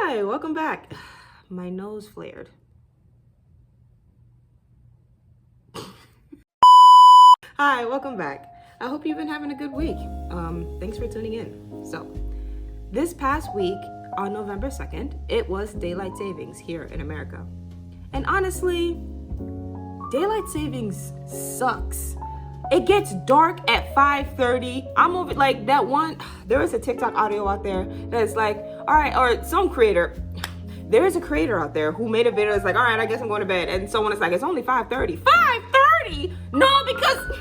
Hi, welcome back. My nose flared. Hi, welcome back. I hope you've been having a good week. Thanks for tuning in. So, this past week on November 2nd, it was daylight savings here in America. And honestly, daylight savings sucks. It gets dark at 5:30. I'm over like that one. There is a TikTok audio out there that's like, all right, or some creator. There is a creator out there who made a video that's like, all right, I guess I'm going to bed. And someone is like, it's only 5:30. 5:30? No, because.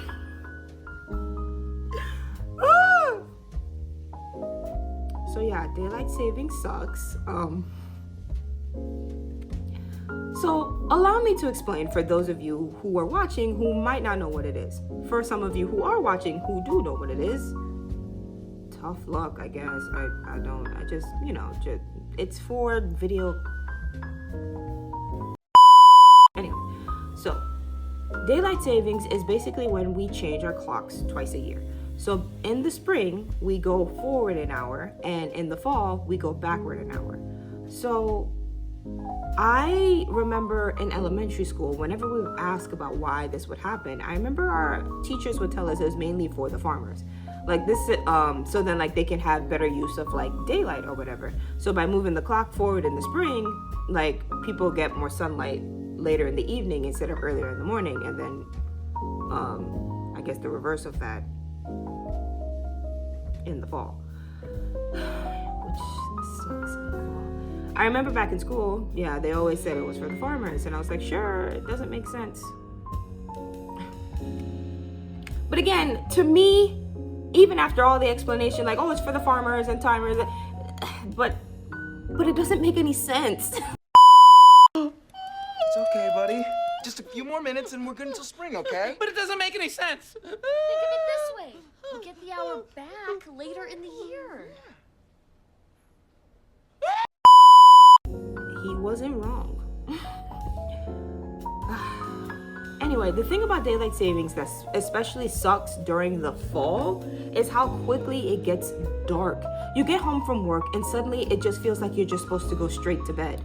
So yeah, daylight saving sucks. So allow me to explain for those of you who are watching who might not know what it is. For some of you who are watching who do know what it is, tough luck, I guess. It's for video. Anyway, so daylight savings is basically when we change our clocks twice a year. So in the spring, we go forward an hour, and in the fall, we go backward an hour. So I remember in elementary school, whenever we would ask about why this would happen, I remember our teachers would tell us it was mainly for the farmers. Like this, so then like they can have better use of like daylight or whatever. So by moving the clock forward in the spring, like people get more sunlight later in the evening instead of earlier in the morning. And then I guess the reverse of that in the fall, which sucks in the fall. I remember back in school, yeah, they always said it was for the farmers, and I was like, sure, it doesn't make sense. But again, to me, even after all the explanation, like, oh, it's for the farmers and timers, but it doesn't make any sense. It's okay, buddy. Just a few more minutes and we're good until spring, okay? But it doesn't make any sense. Think of it this way. We'll get the hour back later in the year. He wasn't wrong. Anyway, the thing about daylight savings that especially sucks during the fall is how quickly it gets dark. You get home from work and suddenly it just feels like you're just supposed to go straight to bed.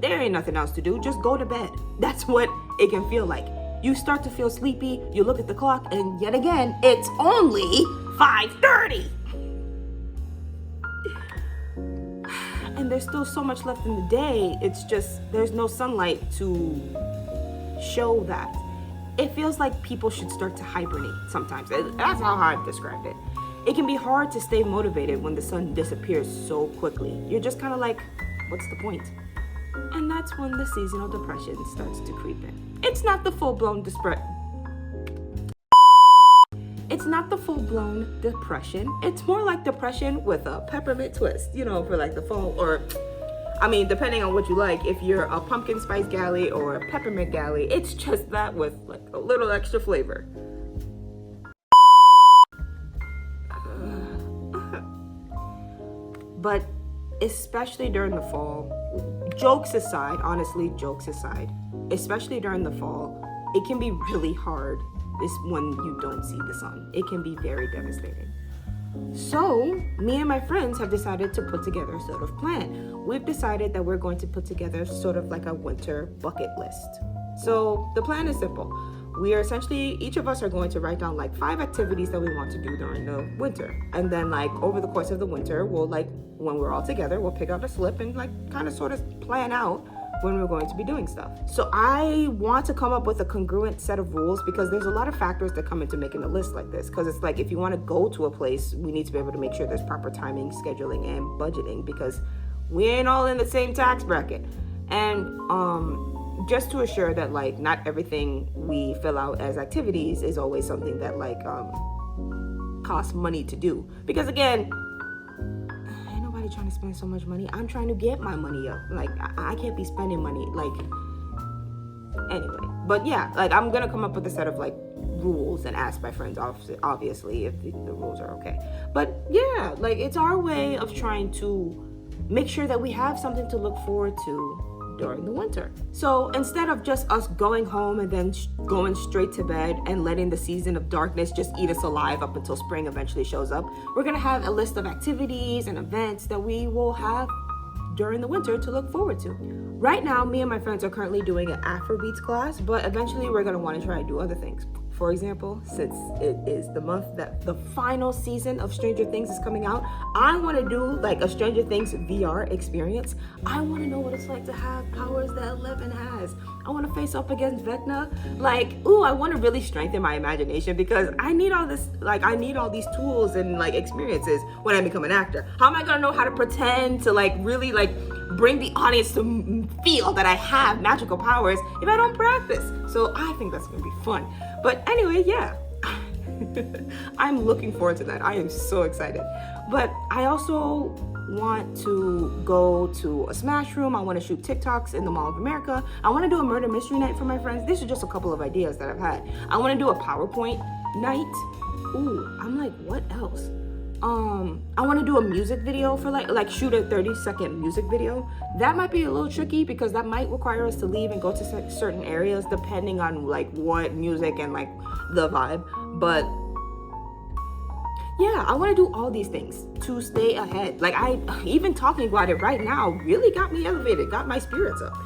There ain't nothing else to do, just go to bed. That's what it can feel like. You start to feel sleepy, you look at the clock, and yet again, it's only 5:30. And there's still so much left in the day. It's just, there's no sunlight to show that. It feels like people should start to hibernate sometimes. That's how I've described it. It can be hard to stay motivated when the sun disappears so quickly. You're just kind of like, what's the point? And that's when the seasonal depression starts to creep in. It's not the full-blown depression. It's more like depression with a peppermint twist, for like the fall, or depending on what you like. If you're a pumpkin spice galley or a peppermint galley, it's just that with like a little extra flavor. But especially during the fall, jokes aside, especially during the fall, it can be really hard when you don't see the sun. It can be very devastating. So, me and my friends have decided to put together a sort of plan. We've decided that we're going to put together sort of like a winter bucket list. So, the plan is simple. We are essentially, each of us are going to write down like 5 activities that we want to do during the winter. And then like over the course of the winter, we'll like, when we're all together, we'll pick out a slip and like kind of sort of plan out when we're going to be doing stuff. So I want to come up with a congruent set of rules because there's a lot of factors that come into making a list like this. Because it's like, if you want to go to a place, we need to be able to make sure there's proper timing, scheduling, and budgeting, because we ain't all in the same tax bracket. And just to assure that like not everything we fill out as activities is always something that like costs money to do. Because again, ain't nobody trying to spend so much money. I'm trying to get my money up. Like I can't be spending money like anyway. But yeah, like I'm gonna come up with a set of like rules and ask my friends obviously if the rules are okay. But yeah, like it's our way of trying to make sure that we have something to look forward to during the winter. So instead of just us going home and then going straight to bed and letting the season of darkness just eat us alive up until spring eventually shows up, we're gonna have a list of activities and events that we will have during the winter to look forward to. Right now, me and my friends are currently doing an Afrobeats class, but eventually we're going to want to try and do other things. For example, since it is the month that the final season of Stranger Things is coming out, I want to do like a Stranger Things VR experience. I want to know what it's like to have powers that Eleven has. I want to face up against Vecna. Like, ooh, I want to really strengthen my imagination because I need all this, like, I need all these tools and like experiences when I become an actor. How am I going to know how to pretend to like really like bring the audience to feel that I have magical powers if I don't practice? So I think that's gonna be fun. But anyway, yeah, I'm looking forward to that. I am so excited. But I also want to go to a Smash Room. I want to shoot TikToks in the Mall of America. I want to do a murder mystery night for my friends. These are just a couple of ideas that I've had. I want to do a PowerPoint night. Ooh, I'm like, what else? I want to do a music video for like shoot a 30-second music video. That might be a little tricky because that might require us to leave and go to certain areas depending on like what music and like the vibe. But yeah, I want to do all these things to stay ahead. Like even talking about it right now really got me elevated, got my spirits up.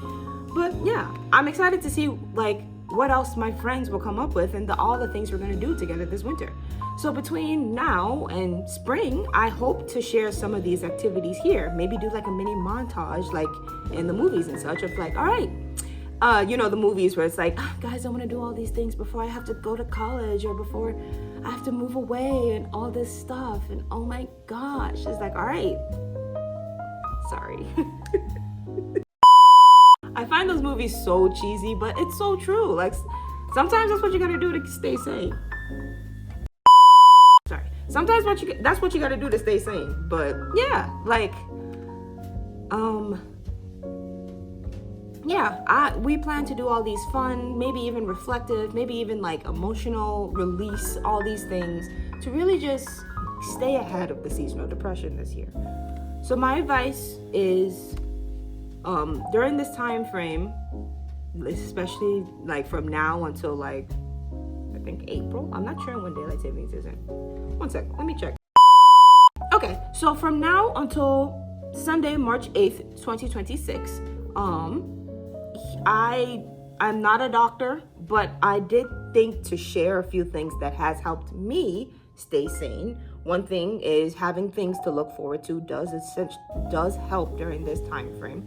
But yeah, I'm excited to see like what else my friends will come up with and all the things we're going to do together this winter. So between now and spring, I hope to share some of these activities here. Maybe do like a mini montage like in the movies and such of like, all right, you know, the movies where it's like, guys, I want to do all these things before I have to go to college or before I have to move away and all this stuff. And oh my gosh, it's like, all right, sorry. I find those movies so cheesy, but it's so true. Like sometimes that's what you gotta do to stay sane. Sorry. Sometimes that's what you gotta do to stay sane. But yeah, like, we plan to do all these fun, maybe even reflective, maybe even like emotional release, all these things to really just stay ahead of the seasonal depression this year. So my advice is, during this time frame, especially like from now until like I think April, I'm not sure when daylight savings is in. One sec, let me check. Okay, so from now until Sunday, March 8th, 2026, I'm not a doctor, but I did think to share a few things that has helped me stay sane. One thing is having things to look forward to does help during this time frame.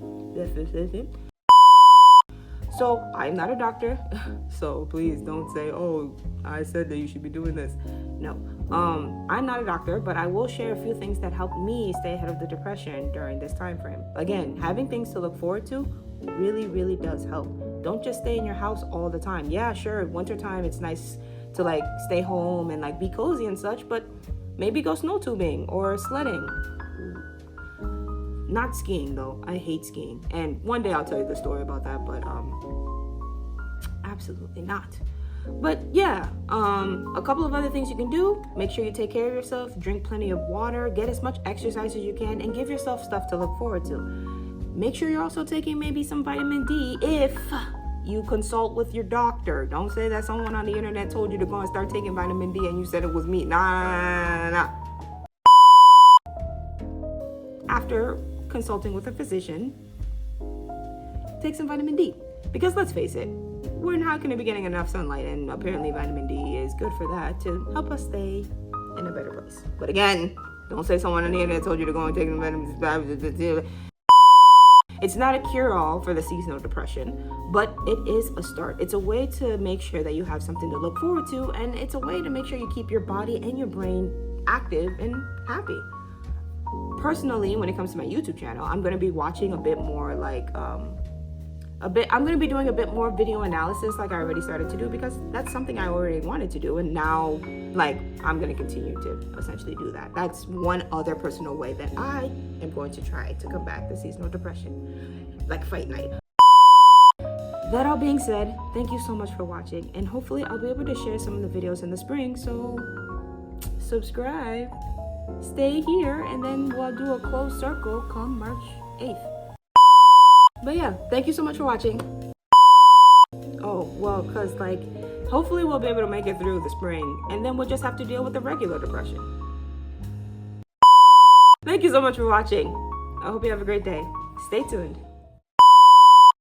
So I'm not a doctor, so please don't say, oh, I said that you should be doing this. No, I'm not a doctor, but I will share a few things that help me stay ahead of the depression during this time frame. Again, having things to look forward to really, really does help. Don't just stay in your house all the time. Yeah, sure, wintertime, it's nice to like stay home and like be cozy and such, but maybe go snow tubing or sledding. Not skiing though. I hate skiing. And one day I'll tell you the story about that, but absolutely not. But yeah, a couple of other things you can do. Make sure you take care of yourself, drink plenty of water, get as much exercise as you can, and give yourself stuff to look forward to. Make sure you're also taking maybe some vitamin D if you consult with your doctor. Don't say that someone on the internet told you to go and start taking vitamin D and you said it was me. Nah. After consulting with a physician, take some vitamin D. Because let's face it, we're not going to be getting enough sunlight, and apparently vitamin D is good for that, to help us stay in a better place. But again, don't say someone on the internet told you to go and take the vitamins. It's not a cure-all for the seasonal depression, but it is a start. It's a way to make sure that you have something to look forward to, and it's a way to make sure you keep your body and your brain active and happy. Personally, when it comes to my YouTube channel, I'm going to be watching a bit more like, I'm going to be doing a bit more video analysis like I already started to do, because that's something I already wanted to do. And now, like, I'm going to continue to essentially do that. That's one other personal way that I am going to try to combat the seasonal depression, like fight night. That all being said, thank you so much for watching. And hopefully I'll be able to share some of the videos in the spring. So subscribe, stay here, and then we'll do a closed circle come March 8th. But yeah, thank you so much for watching. Oh, well, because like, hopefully we'll be able to make it through the spring, and then we'll just have to deal with the regular depression. Thank you so much for watching. I hope you have a great day. Stay tuned.